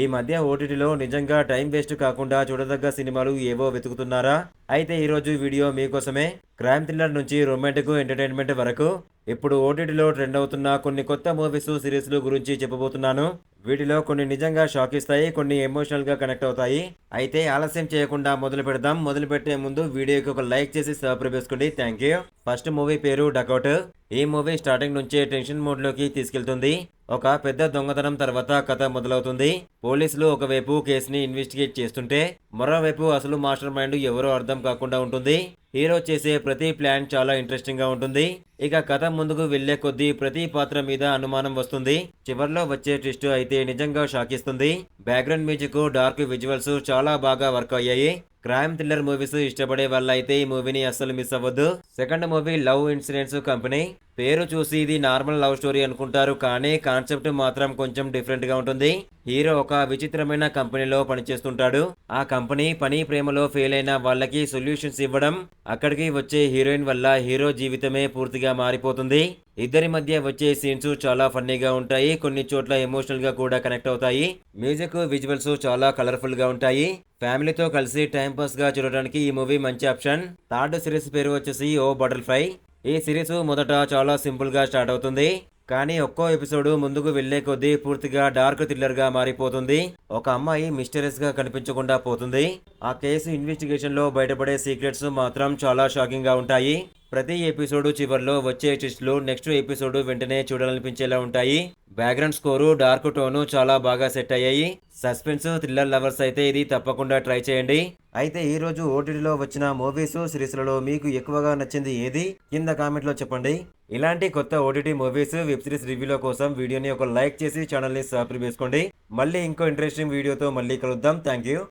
ఈ మధ్య ఓటీటీలో నిజంగా టైం వేస్ట్ కాకుండా చూడదగ్గ సినిమాలు ఏవో వెతుకుతున్నారా? అయితే ఈరోజు వీడియో మీకోసమే. క్రైమ్ థ్రిల్లర్ నుంచి రొమాంటిక్ ఎంటర్టైన్మెంట్ వరకు ఇప్పుడు ఓటీటీలో ట్రెండ్ అవుతున్న కొన్ని కొత్త మూవీస్, సిరీస్‌లు గురించి చెప్పబోతున్నాను. వీటిలో కొన్ని నిజంగా షాక్ ఇస్తాయి, కొన్ని ఎమోషనల్‌గా కనెక్ట్ అవుతాయి. అయితే ఆలస్యం చేయకుండా మొదలు పెడదాం. మొదలుపెట్టే ముందు వీడియోకి ఒక లైక్ చేసి సబ్స్క్రైబ్ చేసుకోండి. థాంక్యూ. ఫస్ట్ మూవీ పేరు డకౌట్. ఈ మూవీ స్టార్టింగ్ నుంచే టెన్షన్ మోడ్‌లోకి తీసుకెళ్తుంది. ఒక పెద్ద దొంగతనం తర్వాత కథ మొదలవుతుంది. పోలీసులు ఒకవైపు కేసుని ఇన్వెస్టిగేట్ చేస్తుంటే, మరోవైపు అసలు మాస్టర్ మైండ్ ఎవరో అర్థం కాకుండా ఉంటుంది. హీరో చేసే ప్రతి ప్లాన్ చాలా ఇంట్రెస్టింగ్ గా ఉంటుంది. ఇక కథ ముందుకు వెళ్లే కొద్దీ ప్రతి పాత్ర మీద అనుమానం వస్తుంది. చివర్లో వచ్చే ట్విస్ట్ అయితే నిజంగా షాక్ ఇస్తుంది. బ్యాక్గ్రౌండ్ మ్యూజిక్, డార్క్ విజువల్స్ చాలా బాగా వర్క్ అయ్యాయి. క్రైమ్ థ్రిల్లర్ మూవీస్ ఇష్టపడే వాళ్ళైతే ఈ మూవీని అస్సలు మిస్ అవ్వద్దు. Second movie love insurance company. పేరు చూసి ఇది నార్మల్ లవ్ స్టోరీ అనుకుంటారు, కానీ కాన్సెప్ట్ మాత్రం కొంచెం డిఫరెంట్ గా ఉంటుంది. హీరో ఒక విచిత్రమైన కంపెనీలో పనిచేస్తుంటాడు. ఆ కంపెనీ పని ప్రేమలో ఫెయిల్ అయిన వాళ్ళకి సొల్యూషన్స్ ఇవ్వడం, అక్కడికి వచ్చే హీరోయిన్ వల్ల హీరో జీవితమే పూర్తిగా మారిపోతుంది. ఇద్దరి మధ్య వచ్చే సీన్స్ చాలా ఫన్నీగా ఉంటాయి, కొన్ని చోట్ల ఎమోషనల్ గా కూడా కనెక్ట్ అవుతాయి. మ్యూజిక్, విజువల్స్ చాలా కలర్ఫుల్ గా ఉంటాయి. ఫ్యామిలీతో కలిసి టైం పాస్ గా చూడడానికి ఈ మూవీ మంచి ఆప్షన్. థర్డ్ సిరీస్ పేరు వచ్చేసి ఓ బటర్ఫ్లై. ఈ సిరీస్ మొదట చాలా సింపుల్ గా స్టార్ట్ అవుతుంది, కానీ ఒక్కో ఎపిసోడ్ ముందుకు వెళ్లే కొద్దీ పూర్తిగా డార్క్ థ్రిల్లర్ గా మారిపోతుంది. ఒక అమ్మాయి మిస్టరీస్ గా కనిపించకుండా పోతుంది. ఆ కేసు ఇన్వెస్టిగేషన్ లో బయటపడే సీక్రెట్స్ మాత్రం చాలా షాకింగ్ గా ఉంటాయి. ప్రతి ఎపిసోడ్ చివర్లో వచ్చే ట్విస్టులు నెక్స్ట్ ఎపిసోడ్ వెంటనే చూడాలనిపించేలా ఉంటాయి. బ్యాక్గ్రౌండ్ స్కోరు, డార్క్ టోను చాలా బాగా సెట్ అయ్యాయి. సస్పెన్స్, థ్రిల్లర్ లవర్స్ అయితే ఇది తప్పకుండా ట్రై చేయండి. అయితే ఈ రోజు ఓటీటీలో వచ్చిన మూవీస్, సిరీస్లలో మీకు ఎక్కువగా నచ్చింది ఏది? కింద కామెంట్లో చెప్పండి. ఇలాంటి కొత్త ఓటీటీ మూవీస్, వెబ్ సిరీస్ రివ్యూల కోసం వీడియోని ఒక లైక్ చేసి ఛానల్ని సబ్స్క్రైబ్ చేసుకోండి. మళ్ళీ ఇంకో ఇంట్రెస్టింగ్ వీడియోతో మళ్ళీ కలుద్దాం. Thank you.